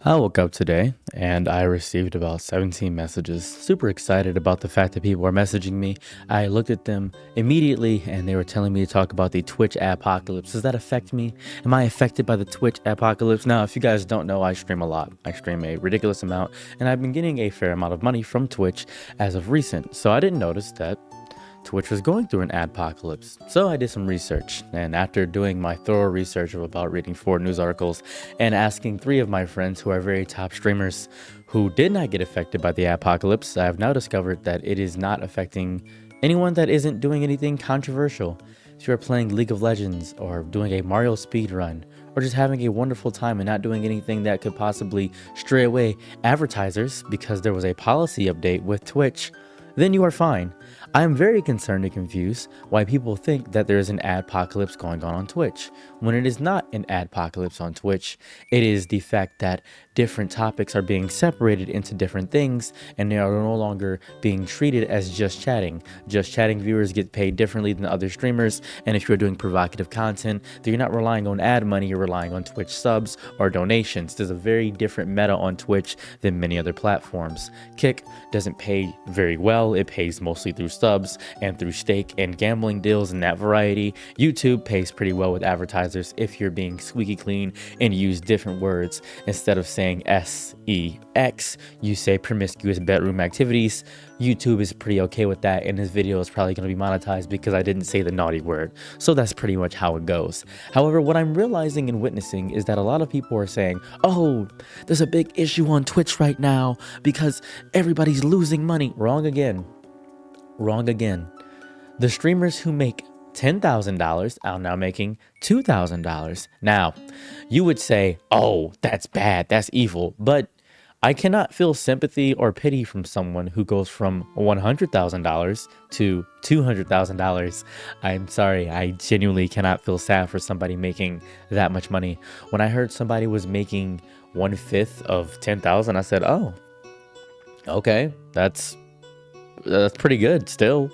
I woke up today and I received about 17 messages. Super excited about the fact that people are messaging me. I looked at them immediately and they were telling me to talk about the Twitch apocalypse. Does that affect me? Am I affected by the Twitch apocalypse? Now, if you guys don't know, I stream a lot. I stream a ridiculous amount and I've been getting a fair amount of money from Twitch as of recent. So I didn't notice that Twitch was going through an adpocalypse. So I did some research, and after doing my thorough research of about reading 4 news articles and asking 3 of my friends who are very top streamers who did not get affected by the apocalypse, I have now discovered that it is not affecting anyone that isn't doing anything controversial. If you're playing League of Legends or doing a Mario speed run or just having a wonderful time and not doing anything that could possibly stray away advertisers because there was a policy update with Twitch, then you are fine. I am very concerned and confused why people think that there is an adpocalypse going on Twitch, when it is not an adpocalypse on Twitch. It is the fact that different topics are being separated into different things and they are no longer being treated as just chatting. Just chatting viewers get paid differently than other streamers, and if you're doing provocative content, then you're not relying on ad money, you're relying on Twitch subs or donations. There's a very different meta on Twitch than many other platforms. Kick doesn't pay very well, it pays mostly through subs and through stake and gambling deals and that variety. YouTube pays pretty well with advertisers if you're being squeaky clean and use different words. Instead of saying sex, you say promiscuous bedroom activities. YouTube is pretty okay with that, and this video is probably going to be monetized because I didn't say the naughty word. So that's pretty much how it goes. However, what I'm realizing and witnessing is that a lot of people are saying, oh, there's a big issue on Twitch right now because everybody's losing money. Wrong again. Wrong again. The streamers who make $10,000 are now making $2,000. Now, you would say, oh, that's bad, that's evil, but I cannot feel sympathy or pity from someone who goes from $100,000 to $200,000. I'm sorry, I genuinely cannot feel sad for somebody making that much money. When I heard somebody was making 1/5 of 10,000, I said, oh, okay, that's pretty good still.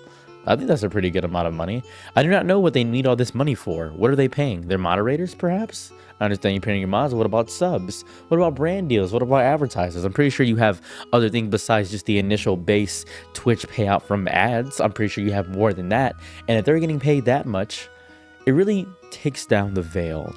I think that's a pretty good amount of money. I do not know what they need all this money for. What are they paying? Their moderators, perhaps? I understand you're paying your mods. What about subs? What about brand deals? What about advertisers? I'm pretty sure you have other things besides just the initial base Twitch payout from ads. I'm pretty sure you have more than that. And if they're getting paid that much, it really takes down the veil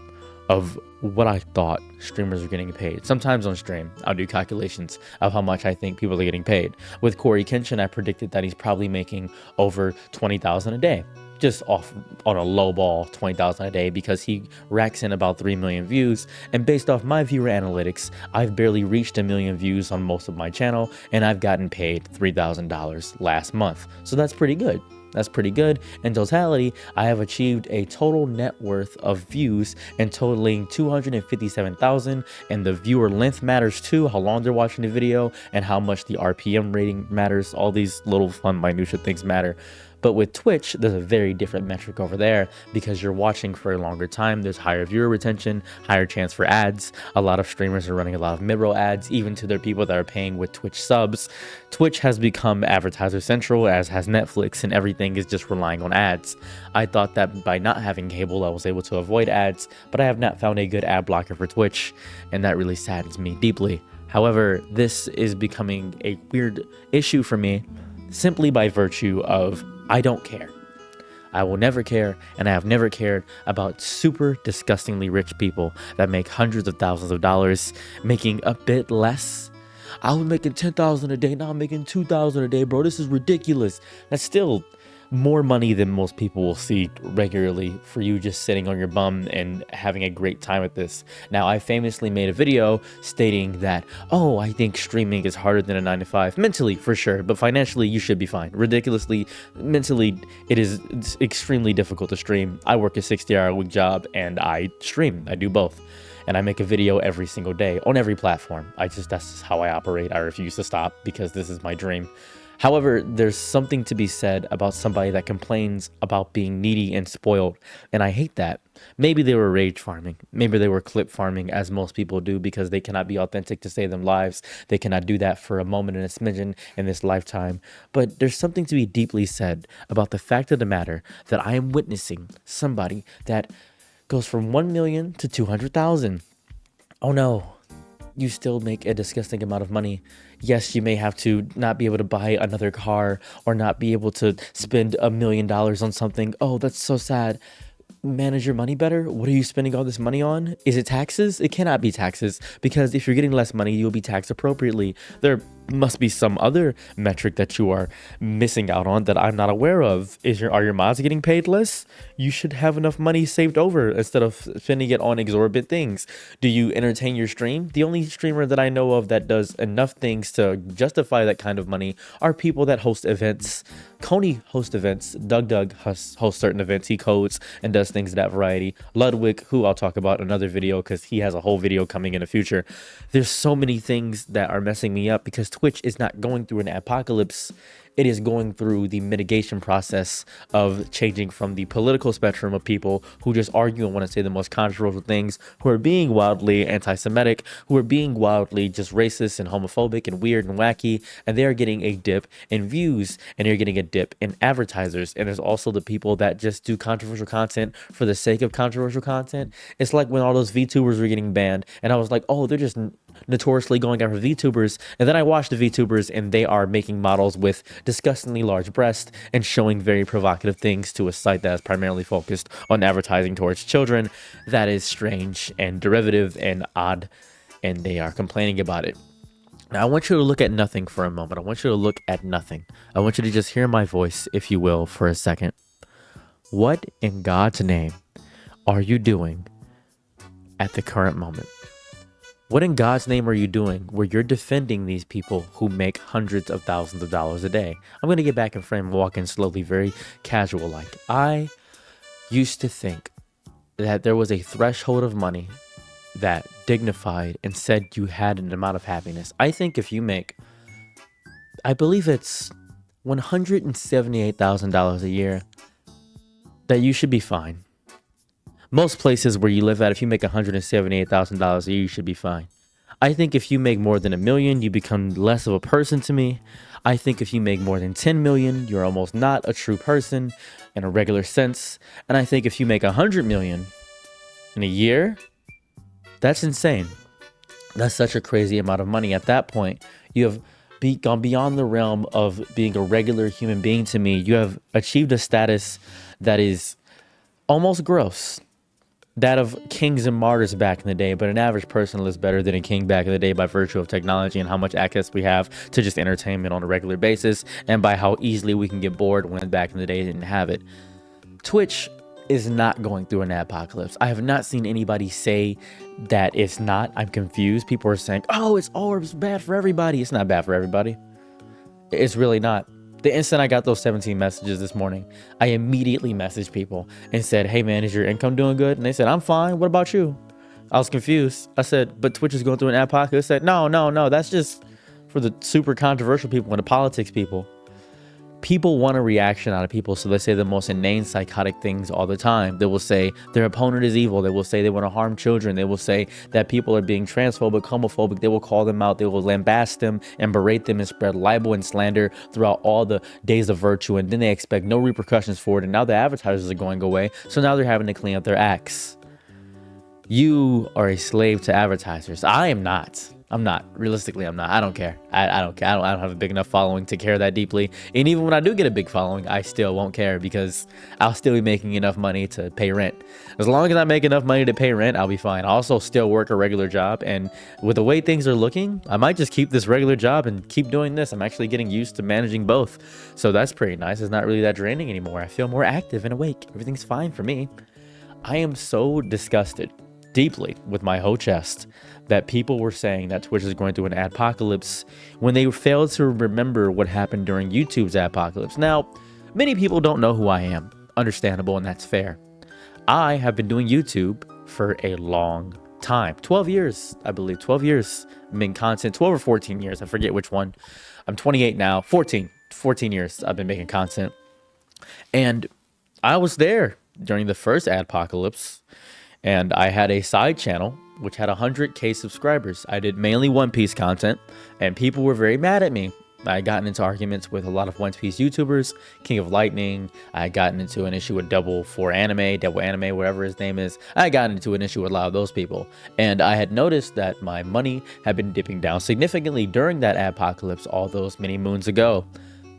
of what I thought streamers are getting paid. Sometimes on stream, I'll do calculations of how much I think people are getting paid. With Corey Kenshin, I predicted that he's probably making over 20,000 a day. Just off on a low ball, 20,000 a day, because he racks in about 3 million views. And based off my viewer analytics, I've barely reached 1 million views on most of my channel, and I've gotten paid $3,000 last month. So that's pretty good. That's pretty good. In totality, I have achieved a total net worth of views and totaling 257,000, and the viewer length matters too, how long they're watching the video and how much the RPM rating matters. All these little fun minutia things matter. But with Twitch, there's a very different metric over there because you're watching for a longer time. There's higher viewer retention, higher chance for ads. A lot of streamers are running a lot of mid-roll ads, even to their people that are paying with Twitch subs. Twitch has become advertiser central, as has Netflix, and everything is just relying on ads. I thought that by not having cable, I was able to avoid ads, but I have not found a good ad blocker for Twitch, and that really saddens me deeply. However, this is becoming a weird issue for me simply by virtue of I don't care. I will never care, and I have never cared about super disgustingly rich people that make hundreds of thousands of dollars making a bit less. I was making 10,000 a day, now I'm making 2,000 a day, bro. This is ridiculous. That's still more money than most people will see regularly for you just sitting on your bum and having a great time at this. Now, I famously made a video stating that, oh, I think streaming is harder than a 9 to 5. Mentally, for sure, but financially, you should be fine. Ridiculously, mentally, it's extremely difficult to stream. I work a 60-hour-a-week job and I stream. I do both. And I make a video every single day on every platform. That's just how I operate. I refuse to stop because this is my dream. However, there's something to be said about somebody that complains about being needy and spoiled, and I hate that. Maybe they were rage farming. Maybe they were clip farming, as most people do, because they cannot be authentic to save them lives. They cannot do that for a moment and a smidgen in this lifetime. But there's something to be deeply said about the fact of the matter that I am witnessing somebody that goes from 1 million to 200,000. Oh no. you still make a disgusting amount of money. Yes, you may have to not be able to buy another car or not be able to spend $1 million on something. Oh, that's so sad. Manage your money better. What are you spending all this money on? Is it taxes? It cannot be taxes, because if you're getting less money, you'll be taxed appropriately. There must be some other metric that you are missing out on that I'm not aware of. Are your mods getting paid less? You should have enough money saved over instead of spending it on exorbitant things. Do you entertain your stream? The only streamer that I know of that does enough things to justify that kind of money are people that host events. Coney hosts events. Doug hosts certain events. He codes and does things of that variety. Ludwig, who I'll talk about in another video because he has a whole video coming in the future. There's so many things that are messing me up because Twitch is not going through an apocalypse. It is going through the mitigation process of changing from the political spectrum of people who just argue and want to say the most controversial things, who are being wildly anti-Semitic, who are being wildly just racist and homophobic and weird and wacky, and they are getting a dip in views, and they're getting a dip in advertisers. And there's also the people that just do controversial content for the sake of controversial content. It's like when all those VTubers were getting banned, and I was like, oh, they're just notoriously going after VTubers. And then I watched the VTubers, and they are making models with disgustingly large breasts and showing very provocative things to a site that is primarily focused on advertising towards children. That is strange and derivative and odd, and they are complaining about it. Now, I want you to look at nothing for a moment. I want you to look at nothing. I want you to just hear my voice, if you will, for a second. What in God's name are you doing at the current moment? What in God's name are you doing where you're defending these people who make hundreds of thousands of dollars a day? I'm going to get back in frame, walking slowly, very casual like. I used to think that there was a threshold of money that dignified and said you had an amount of happiness. I think if you make, I believe it's $178,000 a year, that you should be fine. Most places where you live at, if you make $178,000 a year, you should be fine. I think if you make more than $1 million, you become less of a person to me. I think if you make more than 10 million, you're almost not a true person in a regular sense. And I think if you make 100 million in a year, that's insane. That's such a crazy amount of money. At that point, you have gone beyond the realm of being a regular human being to me. You have achieved a status that is almost gross. That of kings and martyrs back in the day, but an average person lives better than a king back in the day by virtue of technology and how much access we have to just entertainment on a regular basis, and by how easily we can get bored when back in the day didn't have it. Twitch is not going through an apocalypse. I have not seen anybody say that it's not. I'm confused. People are saying, oh, it's bad for everybody. It's not bad for everybody. It's really not. The instant I got those 17 messages this morning, I immediately messaged people and said, hey man, is your income doing good? And they said, I'm fine. What about you? I was confused. I said, but Twitch is going through an apocalypse. They said, no, that's just for the super controversial people and the politics people. People want a reaction out of people, so they say the most inane, psychotic things all the time. They will say their opponent is evil. They will say they want to harm children. They will say that people are being transphobic, homophobic. They will call them out. They will lambast them and berate them and spread libel and slander throughout all the days of virtue, and then they expect no repercussions for it, and now the advertisers are going away, so now they're having to clean up their acts. You are a slave to advertisers. I am not. I'm not. Realistically, I'm not. I don't care. I don't care. I don't have a big enough following to care that deeply. And even when I do get a big following, I still won't care because I'll still be making enough money to pay rent. As long as I make enough money to pay rent, I'll be fine. I also still work a regular job. And with the way things are looking, I might just keep this regular job and keep doing this. I'm actually getting used to managing both. So that's pretty nice. It's not really that draining anymore. I feel more active and awake. Everything's fine for me. I am so disgusted deeply with my whole chest that people were saying that Twitch is going through an adpocalypse when they failed to remember what happened during YouTube's adpocalypse. Now, many people don't know who I am. Understandable, and that's fair. I have been doing YouTube for a long time. 12 years, I believe. 12 years. I've been content. 12 or 14 years. I forget which one. I'm 28 now. 14 years I've been making content. And I was there during the first adpocalypse. And I had a side channel which had 100K subscribers. I did mainly One Piece content, and people were very mad at me. I gotten into arguments with a lot of One Piece YouTubers, King of Lightning. I gotten into an issue with Double Anime, whatever his name is. I got into an issue with a lot of those people. And I had noticed that my money had been dipping down significantly during that adpocalypse all those many moons ago.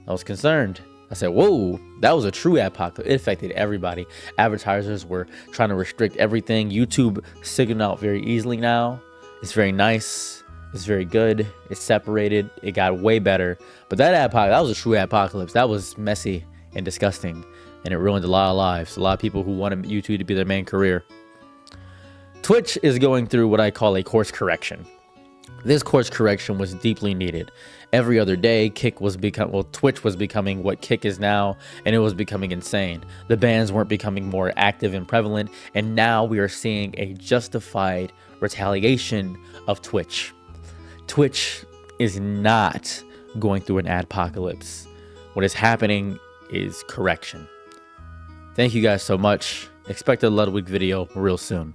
I was concerned. I said, whoa, that was a true adpocalypse. It affected everybody. Advertisers were trying to restrict everything. YouTube signaled out very easily now. It's very nice. It's very good. It's separated. It got way better. But that was a true adpocalypse. That was messy and disgusting. And it ruined a lot of lives. A lot of people who wanted YouTube to be their main career. Twitch is going through what I call a course correction. This course correction was deeply needed. Every other day, Twitch was becoming what Kick is now, and it was becoming insane. The bans weren't becoming more active and prevalent, and now we are seeing a justified retaliation of Twitch. Twitch is not going through an adpocalypse. What is happening is correction. Thank you guys so much. Expect a Ludwig video real soon.